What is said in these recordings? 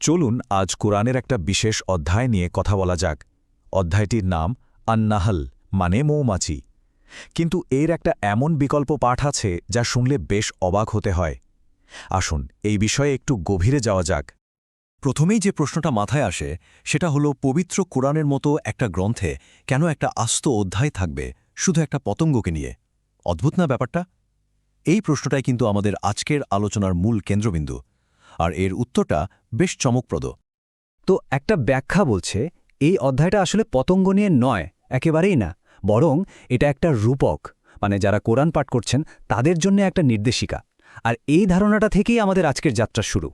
চলুন আজ কোরআনের একটা বিশেষ অধ্যায় নিয়ে কথা বলা যাক। অধ্যায়টির নাম আন-নাহল, মানে মৌমাছি। কিন্তু এর একটা এমন বিকল্প পাঠ আছে যা শুনলে বেশ অবাক হতে হয়। আসুন এই বিষয়ে একটু গভীরে যাওয়া যাক। প্রথমেই যে প্রশ্নটা মাথায় আসে সেটা হলো, পবিত্র কোরআনের মতো একটা গ্রন্থে কেন একটা আস্ত অধ্যায় থাকবে শুধু একটা পতঙ্গকে নিয়ে? অদ্ভুত না ব্যাপারটা? এই প্রশ্নটাই কিন্তু আমাদের আজকের আলোচনার মূল কেন্দ্রবিন্দু, আর এর উত্তরটা বেশ চমকপ্রদ। তো একটা ব্যাখ্যা বলছে এই অধ্যায়টা আসলে পতঙ্গ নিয়ে নয়, একেবারেই না, বরং এটা একটা রূপক, মানে যারা কোরআন পাঠ করছেন তাদের জন্য একটা নির্দেশিকা। আর এই ধারণাটা থেকেই আমাদের আজকের যাত্রা শুরু।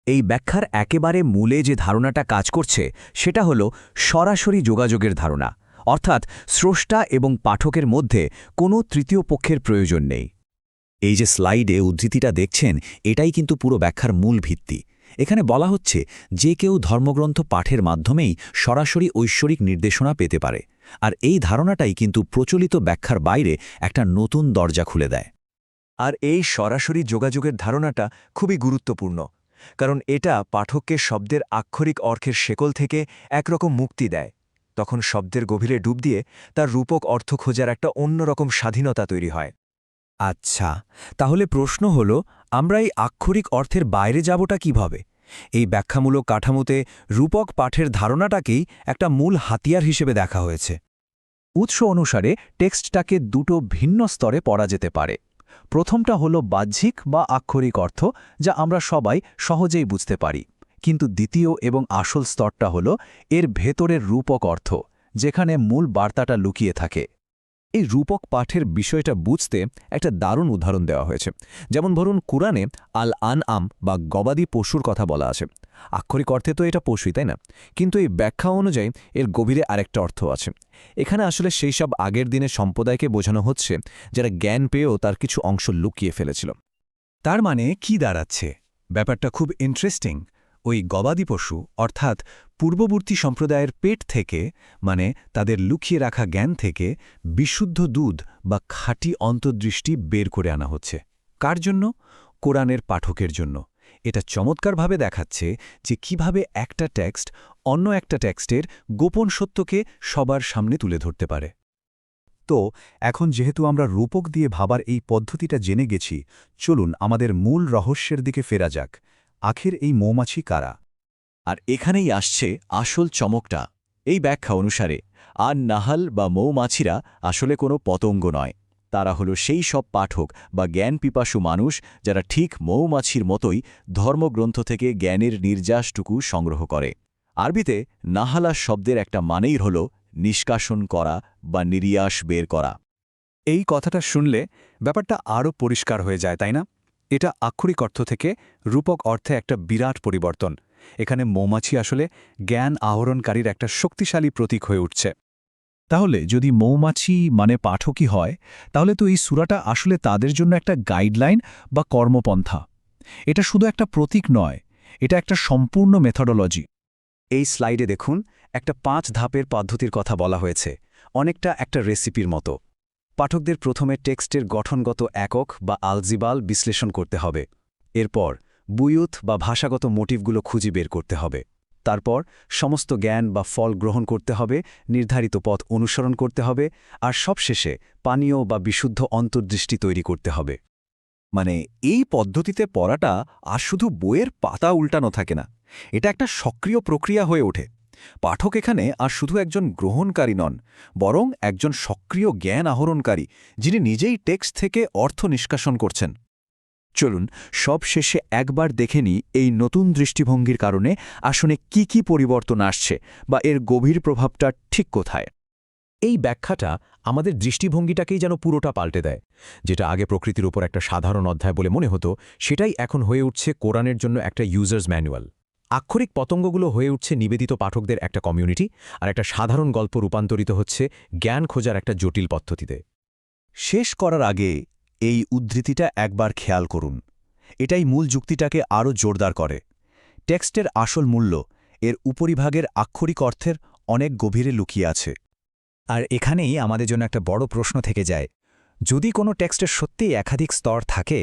এই ব্যাখ্যার একেবারে মূলে যে ধারণাটা কাজ করছে সেটা হলো সরাসরি যোগাযোগের ধারণা, অর্থাৎ স্রষ্টা এবং পাঠকের মধ্যে কোনো তৃতীয় পক্ষের প্রয়োজন নেই। এই যে স্লাইডে উদ্ধৃতিটা দেখছেন, এটাই কিন্তু পুরো ব্যাখ্যার মূল ভিত্তি। এখানে বলা হচ্ছে যে কেউ ধর্মগ্রন্থ পাঠের মাধ্যমেই সরাসরি ঐশ্বরিক নির্দেশনা পেতে পারে, আর এই ধারণাটাই কিন্তু প্রচলিত ব্যাখ্যার বাইরে একটা নতুন দরজা খুলে দেয়। আর এই সরাসরি যোগাযোগের ধারণাটা খুবই গুরুত্বপূর্ণ, কারণ এটা পাঠককে শব্দের আক্ষরিক অর্থের শেকল থেকে একরকম মুক্তি দেয়। তখন শব্দের গভীরে ডুব দিয়ে তার রূপক অর্থ খোঁজার একটা অন্যরকম স্বাধীনতা তৈরি হয়। আচ্ছা, তাহলে প্রশ্ন হল, আমরা এই আক্ষরিক অর্থের বাইরে যাবটা কিভাবে? এই ব্যাখ্যামূলক কাঠামোতে রূপক পাঠের ধারণাটাকেই একটা মূল হাতিয়ার হিসেবে দেখা হয়েছে। উৎস অনুসারে টেক্সটটাকে দুটো ভিন্ন স্তরে পড়া যেতে পারে। প্রথমটা হলো বাহ্যিক বা আক্ষরিক অর্থ, যা আমরা সবাই সহজেই বুঝতে পারি। কিন্তু দ্বিতীয় এবং আসল স্তরটা হলো এর ভেতরের রূপক অর্থ, যেখানে মূল বার্তাটা লুকিয়ে থাকে। এই রূপক পাঠের বিষয়টা বুঝতে একটা দারুণ উদাহরণ দেওয়া হয়েছে। যেমন ধরুন, কুরআনে আল-আনআম বা গবাদি পশুর কথা বলা আছে। আক্ষরিক অর্থে তো এটা পশুই, তাই না? কিন্তু এই ব্যাখ্যা অনুযায়ী এর গভীরে আরেকটা অর্থ আছে। এখানে আসলে সেই সব আগের দিনের সম্প্রদায়কে বোঝানো হচ্ছে যারা জ্ঞান পেয়েও তার কিছু অংশ লুকিয়ে ফেলেছিল। তার মানে কি দাঁড়াচ্ছে? ব্যাপারটা খুব ইন্টারেস্টিং। ওই গবাদি পশু অর্থাৎ পূর্ববর্তী সম্প্রদায়ের পেট থেকে, মানে তাদের লুকিয়ে রাখা জ্ঞান থেকে বিশুদ্ধ দুধ বা খাঁটি অন্তর্দৃষ্টি বের করে আনা হচ্ছে। কার জন্য? কোরআনের পাঠকের জন্য। এটা চমৎকারভাবে দেখাচ্ছে যে কিভাবে একটা টেক্সট অন্য একটা টেক্সটের গোপন সত্যকে সবার সামনে তুলে ধরতে পারে। তো এখন যেহেতু আমরা রূপক দিয়ে ভাবার এই পদ্ধতিটা জেনে গেছি, চলুন আমাদের মূল রহস্যের দিকে ফেরা যাক। আখের এই মৌমাছি কারা? আর এখানেই আসছে আসল চমকটা। এই ব্যাখ্যা অনুসারে আন-নাহল বা মৌমাছিরা আসলে কোনো পতঙ্গ নয়। তারা হলো সেই সব পাঠক বা জ্ঞান পিপাসু মানুষ যারা ঠিক মৌমাছির মতোই ধর্মগ্রন্থ থেকে জ্ঞানের নির্যাসটুকু সংগ্রহ করে। আরবিতে নাহালা শব্দের একটা মানেই হল নিষ্কাশন করা বা নির্যাস বের করা। এই কথাটা শুনলে ব্যাপারটা আরও পরিষ্কার হয়ে যায়, তাই না? এটা আক্ষরিক অর্থ থেকে রূপক অর্থে একটা বিরাট পরিবর্তন। এখানে মৌমাছি আসলে জ্ঞান আহরণকারীর একটা শক্তিশালী প্রতীক হয়ে উঠছে। তাহলে যদি মৌমাছি মানে পাঠকই হয়, তাহলে তো এই সূরাটা আসলে তাদের জন্য একটা গাইডলাইন বা কর্মপন্থা। এটা শুধু একটা প্রতীক নয়, এটা একটা সম্পূর্ণ মেথডোলজি। এই স্লাইডে দেখুন, একটা 5 ধাপের পদ্ধতির কথা বলা হয়েছে, অনেকটা একটা রেসিপির মতো। পাঠকদের প্রথমে টেক্সটের গঠনগত একক বা আলজিবাল বিশ্লেষণ করতে হবে। এরপর বুয়ুত বা ভাষাগত মোটিভগুলো খুঁজে বের করতে হবে। তারপর সমস্ত জ্ঞান বা ফল গ্রহণ করতে হবে, নির্ধারিত পথ অনুসরণ করতে হবে, আর সবশেষে পানীয় বা বিশুদ্ধ অন্তর্দৃষ্টি তৈরি করতে হবে। মানে এই পদ্ধতিতে পড়াটা আর শুধু বইয়ের পাতা উল্টানো থাকে না, এটা একটা সক্রিয় প্রক্রিয়া হয়ে ওঠে। পাঠক এখানে আর শুধু একজন গ্রহণকারী নন, বরং একজন সক্রিয় জ্ঞান আহরণকারী, যিনি নিজেই টেক্সট থেকে অর্থ নিষ্কাশন করছেন। চলুন সব শেষে একবার দেখে নিই এই নতুন দৃষ্টিভঙ্গির কারণে আসলে কি পরিবর্তন আসছে বা এর গভীর প্রভাবটা ঠিক কোথায়। এই ব্যাখ্যাটা আমাদের দৃষ্টিভঙ্গিটাকেই যেন পুরোটা পাল্টে দেয়। যেটা আগে প্রকৃতির উপর একটা সাধারণ অধ্যায় বলে মনে হতো, সেটাই এখন হয়ে উঠছে কোরআনের জন্য একটা ইউজার্স ম্যানুয়াল। আক্ষরিক পতঙ্গগুলো হয়ে উঠছে নিবেদিত পাঠকদের একটা কমিউনিটি, আর একটা সাধারণ গল্প রূপান্তরিত হচ্ছে জ্ঞান খোঁজার একটা জটিল পদ্ধতিতে। শেষ করার আগে এই উদ্ধৃতিটা একবার খেয়াল করুন। এটাই মূল যুক্তিটাকে আরও জোরদার করে। টেক্সটের আসল মূল্য এর উপরিভাগের আক্ষরিক অর্থের অনেক গভীরে লুকিয়ে আছে। আর এখানেই আমাদের জন্য একটা বড় প্রশ্ন থেকে যায়, যদি কোনো টেক্সটের সত্যিই একাধিক স্তর থাকে,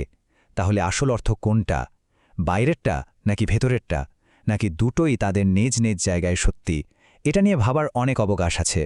তাহলে আসল অর্থ কোনটা? বাইরেরটা নাকি ভেতরেরটা? নাকি দুটোই তাদের নিজ নিজ জায়গায় সত্যি, এটা নিয়ে ভাবার অনেক অবকাশ আছে।